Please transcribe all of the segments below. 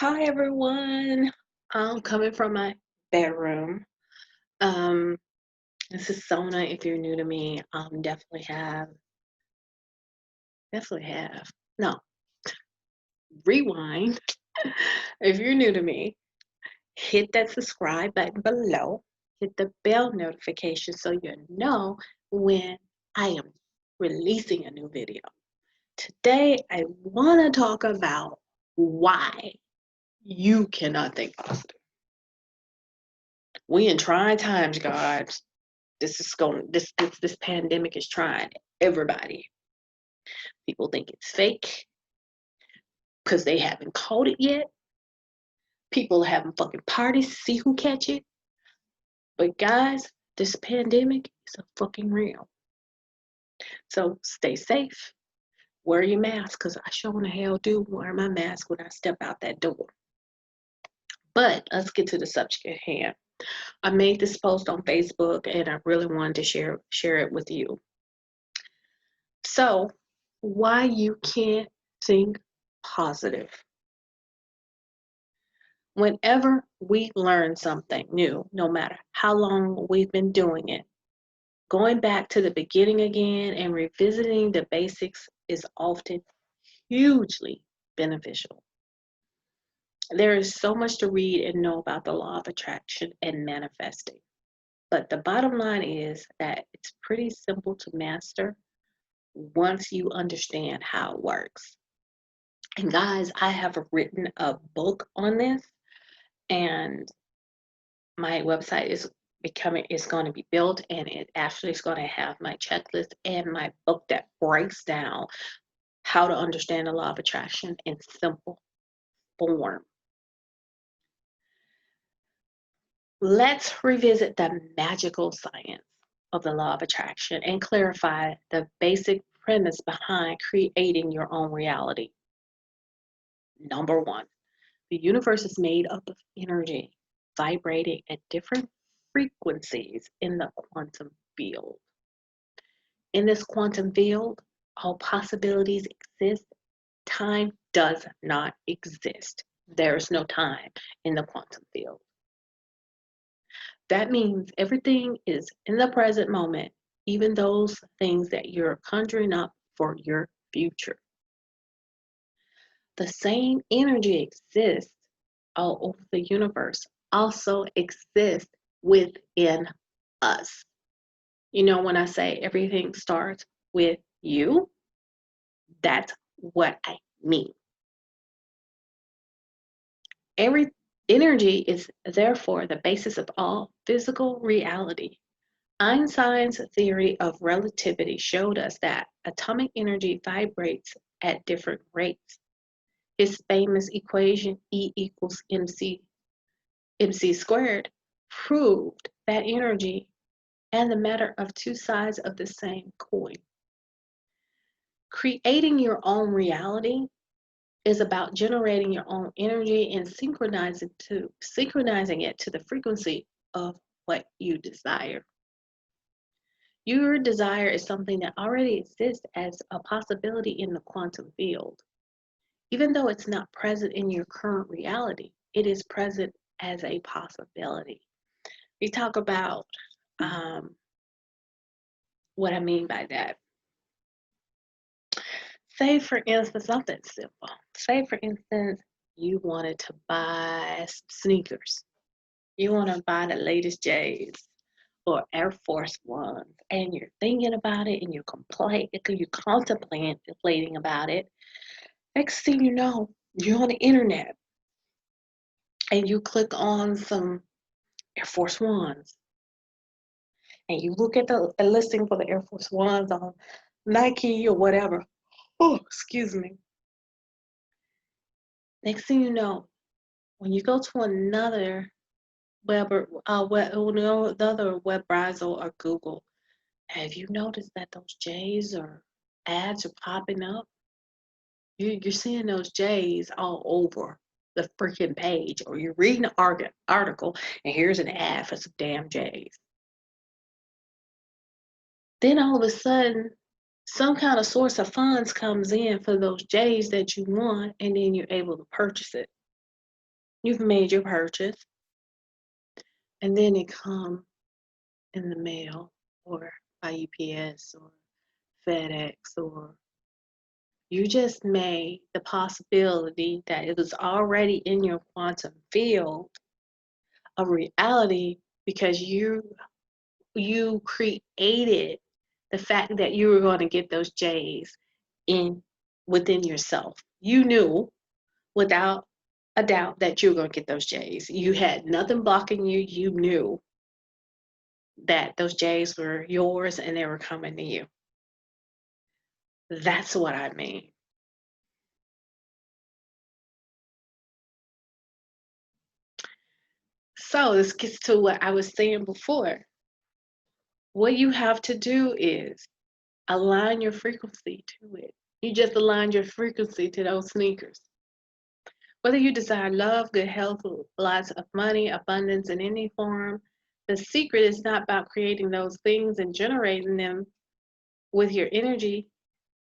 Hi everyone. I'm coming from my bedroom. Um, this is Sona. If you're new to me, definitely have. No, rewind. If you're new to me, hit that subscribe button below. Hit the bell notification so you know when I am releasing a new video. Today, I want to talk about why you cannot think positive. We in trying times, guys. This pandemic is trying everybody. People think it's fake because they haven't caught it yet. People are having fucking parties to see who catch it. But guys, this pandemic is a fucking real. So stay safe. Wear your mask because I sure in the hell do wear my mask when I step out that door. But let's get to the subject at hand. I made this post on Facebook and I really wanted to share it with you. So, why you can't think positive? Whenever we learn something new, no matter how long we've been doing it, going back to the beginning again and revisiting the basics is often hugely beneficial. There is so much to read and know about the law of attraction and manifesting. But the bottom line is that it's pretty simple to master once you understand how it works. And guys, I have written a book on this, and my website is going to be built, and it actually is going to have my checklist and my book that breaks down how to understand the law of attraction in simple form. Let's revisit the magical science of the law of attraction and clarify the basic premise behind creating your own reality. Number one, the universe is made up of energy vibrating at different frequencies in the quantum field. In this quantum field, all possibilities exist. Time does not exist. There is no time in the quantum field. That means everything is in the present moment, even those things that you're conjuring up for your future. The same energy exists all over the universe, also exists within us. You know, when I say everything starts with you, that's what I mean. Every energy is therefore the basis of all physical reality. Einstein's theory of relativity showed us that atomic energy vibrates at different rates. His famous equation E equals mc squared proved that energy and the matter are two sides of the same coin. Creating your own reality is about generating your own energy and synchronizing it to the frequency of what you desire. Your desire is something that already exists as a possibility in the quantum field. Even though it's not present in your current reality, it is present as a possibility. We talk about what I mean by that. Say, for instance, something simple. Say, for instance, you wanted to buy sneakers. You want to buy the latest J's or Air Force Ones, and you're thinking about it and you're contemplating about it. Next thing you know, you're on the internet and you click on some Air Force Ones and you look at the listing for the Air Force Ones on Nike or whatever. Oh, excuse me. Next thing you know, when you go to another another web browser or Google, have you noticed that those J's or ads are popping up? You're seeing those J's all over the freaking page, or you're reading an article and here's an ad for some damn J's. Then all of a sudden, some kind of source of funds comes in for those J's that you want, and then you're able to purchase it. You've made your purchase, and then it come in the mail or by UPS or FedEx, or you just made the possibility that it was already in your quantum field a reality because you created the fact that you were going to get those J's in within yourself. You knew without a doubt that you were going to get those J's. You had nothing blocking you. You knew that those J's were yours and they were coming to you. That's what I mean. So this gets to what I was saying before. What you have to do is align your frequency to it. You just aligned your frequency to those sneakers. Whether you desire love, good health, lots of money, abundance in any form, the secret is not about creating those things and generating them with your energy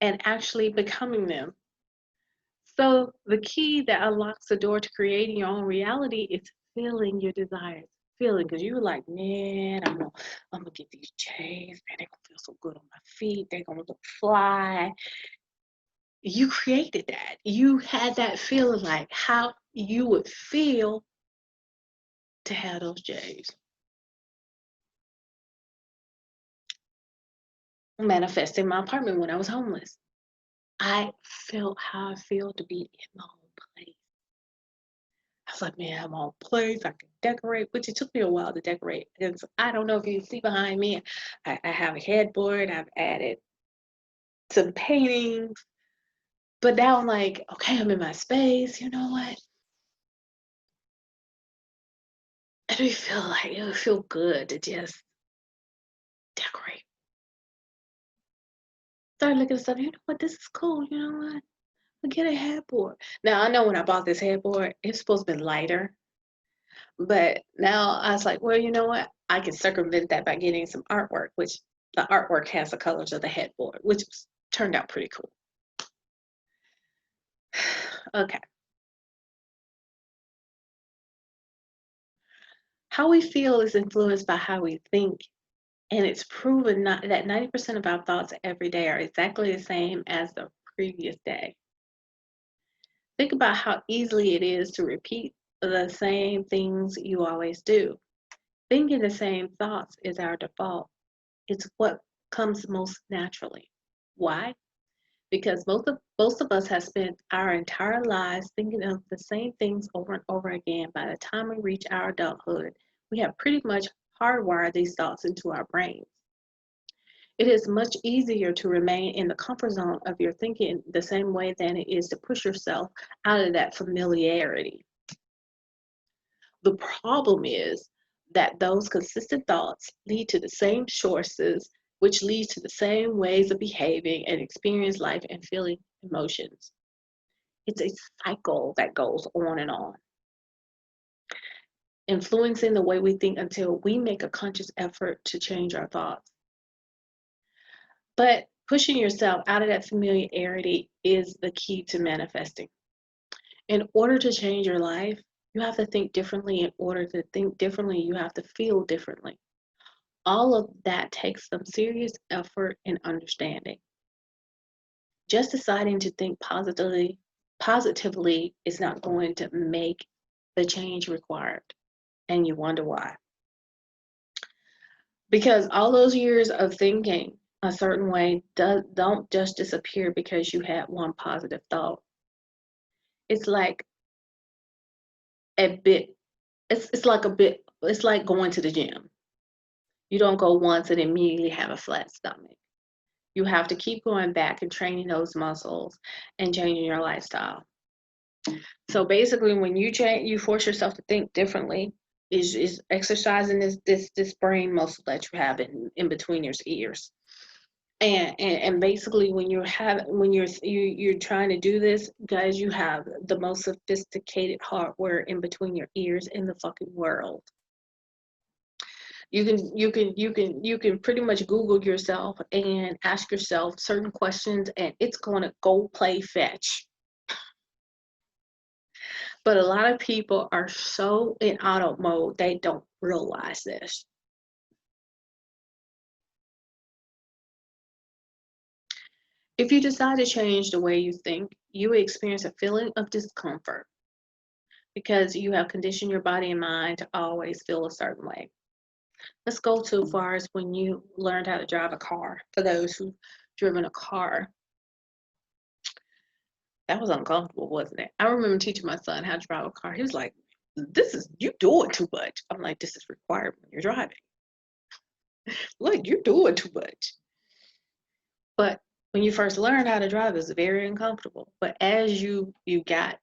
and actually becoming them. So the key that unlocks the door to creating your own reality is feeling your desires. Feeling, because you were like, man, I'm gonna get these J's, man, they're gonna feel so good on my feet, they're gonna look fly. You created that. You had that feeling like how you would feel to have those J's. Manifesting my apartment when I was homeless. I felt how I feel to be in my own place. I was like, man, I'm on place. I can decorate, which it took me a while to decorate. Because I don't know if you see behind me, I have a headboard. I've added some paintings. But now I'm like, okay, I'm in my space. You know what? It would feel good to just decorate. Start looking at stuff. You know what? This is cool. You know what? I'll get a headboard. Now I know when I bought this headboard, it's supposed to be lighter. But now I was like, well, you know what? I can circumvent that by getting some artwork, which the artwork has the colors of the headboard, which turned out pretty cool. Okay. How we feel is influenced by how we think, and it's proven that 90% of our thoughts every day are exactly the same as the previous day. Think about how easily it is to repeat the same things you always do. Thinking the same thoughts is our default. It's what comes most naturally. Why? Because most of us have spent our entire lives thinking of the same things over and over again. By the time we reach our adulthood, we have pretty much hardwired these thoughts into our brains. It is much easier to remain in the comfort zone of your thinking the same way than it is to push yourself out of that familiarity. The problem is that those consistent thoughts lead to the same sources, which leads to the same ways of behaving and experience life and feeling emotions. It's a cycle that goes on and on, influencing the way we think until we make a conscious effort to change our thoughts. But pushing yourself out of that familiarity is the key to manifesting. In order to change your life, you have to think differently. In order to think differently, you have to feel differently. All of that takes some serious effort and understanding. Just deciding to think positively is not going to make the change required. And you wonder why. Because all those years of thinking a certain way don't just disappear because you had one positive thought. It's like a bit, it's like a bit, it's like going to the gym. You don't go once and immediately have a flat stomach. You have to keep going back and training those muscles and changing your lifestyle. So basically, when you change, you force yourself to think differently. Is exercising this brain muscle that you have in between your ears. And basically, when you're trying to do this, guys, you have the most sophisticated hardware in between your ears in the fucking world. You can pretty much Google yourself and ask yourself certain questions, and it's gonna go play fetch. But a lot of people are so in auto mode, they don't realize this. If you decide to change the way you think, you will experience a feeling of discomfort because you have conditioned your body and mind to always feel a certain way. Let's go to far as when you learned how to drive a car. For those who've driven a car, that was uncomfortable, wasn't it? I remember teaching my son how to drive a car. He was like, "This is you doing too much." I'm like, "This is required when you're driving. Look, you're doing too much." But when you first learned how to drive, it's very uncomfortable. But as you got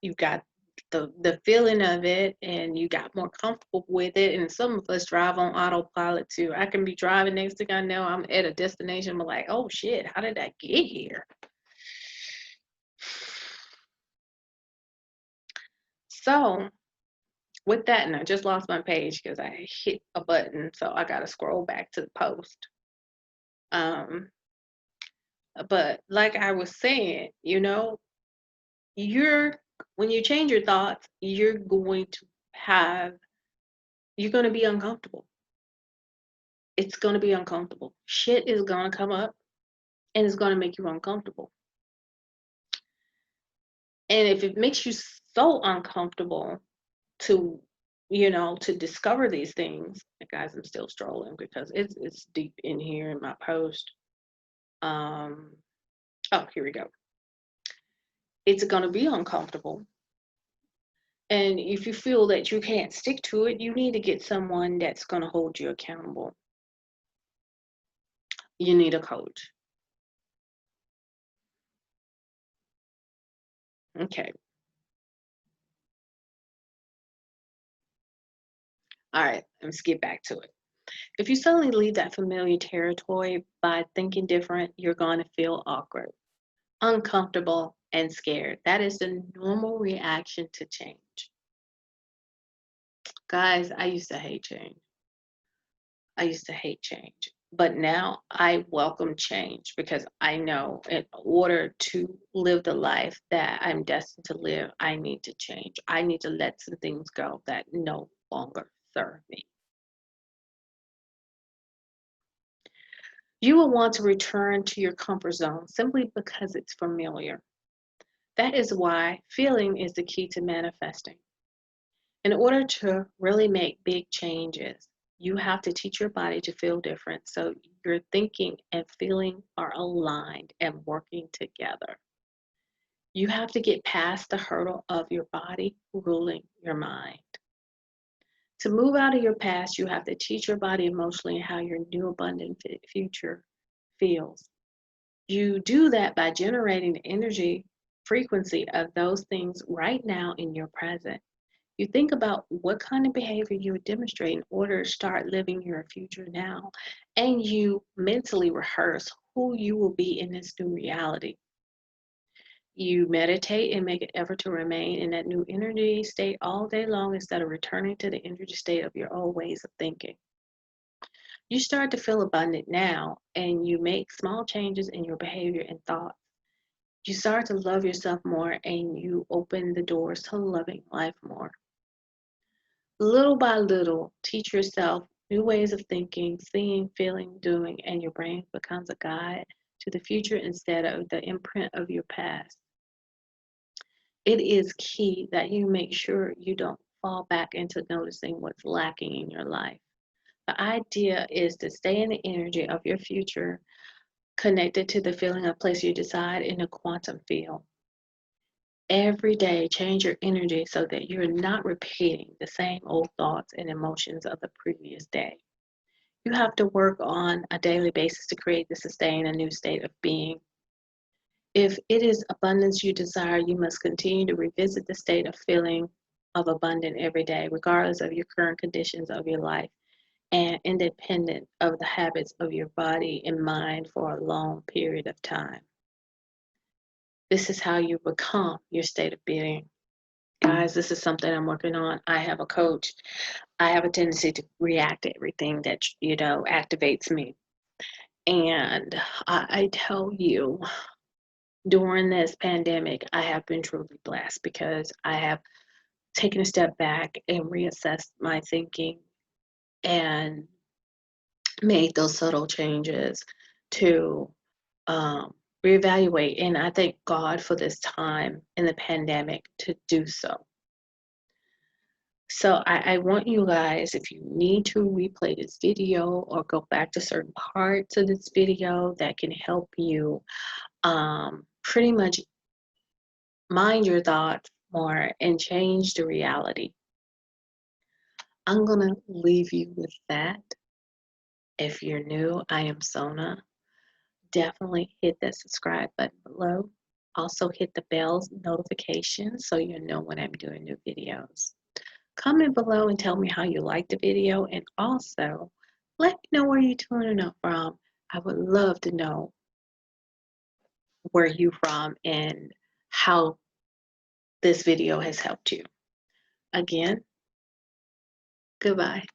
the feeling of it, and you got more comfortable with it. And some of us drive on autopilot too. I can be driving, next thing I know, I'm at a destination. I'm like, "Oh shit, how did I get here?" So with that, and I just lost my page because I hit a button, so I got to scroll back to the post. Um, but like I was saying, you're when you change your thoughts, have you're going to be uncomfortable. It's going to be uncomfortable. Shit is going to come up, and it's going to make you uncomfortable. And if it makes you so uncomfortable to to discover these things, guys, I'm still strolling because it's deep in here in my post. um oh, here we go. It's going to be uncomfortable, and if you feel that you can't stick to it, you need to get someone that's going to hold you accountable. You need a coach. Okay. All right, let's get back to it. If you suddenly leave that familiar territory by thinking different, you're going to feel awkward, uncomfortable, and scared. That is the normal reaction to change. Guys, I used to hate change. I used to hate change. But now I welcome change because I know in order to live the life that I'm destined to live, I need to change. I need to let some things go that no longer serve me. You will want to return to your comfort zone simply because it's familiar. That is why feeling is the key to manifesting. In order to really make big changes, you have to teach your body to feel different so your thinking and feeling are aligned and working together. You have to get past the hurdle of your body ruling your mind. To move out of your past, you have to teach your body emotionally how your new abundant future feels. You do that by generating the energy frequency of those things right now in your present. You think about what kind of behavior you would demonstrate in order to start living your future now, and you mentally rehearse who you will be in this new reality. You meditate and make an effort to remain in that new energy state all day long instead of returning to the energy state of your old ways of thinking. You start to feel abundant now, and you make small changes in your behavior and thought. You start to love yourself more, and you open the doors to loving life more. Little by little, teach yourself new ways of thinking, seeing, feeling, doing, and your brain becomes a guide to the future instead of the imprint of your past. It is key that you make sure you don't fall back into noticing what's lacking in your life. The idea is to stay in the energy of your future, connected to the feeling of place you decide in a quantum field. Every day, change your energy so that you're not repeating the same old thoughts and emotions of the previous day. You have to work on a daily basis to create and sustain a new state of being. If it is abundance you desire, you must continue to revisit the state of feeling of abundant every day, regardless of your current conditions of your life and independent of the habits of your body and mind for a long period of time. This is how you become your state of being. Guys, this is something I'm working on. I have a coach. I have a tendency to react to everything that, activates me. And I tell you, during this pandemic, I have been truly blessed because I have taken a step back and reassessed my thinking and made those subtle changes to reevaluate. And I thank God for this time in the pandemic to do so. So I want you guys, if you need to replay this video or go back to certain parts of this video that can help you pretty much mind your thoughts more and change the reality. I'm going to leave you with that. If you're new, I am Sona. Definitely hit that subscribe button below. Also hit the bell notification so you know when I'm doing new videos. Comment below and tell me how you liked the video, and also let me know where you're tuning up from. I would love to know where you're from and how this video has helped you. Again, goodbye.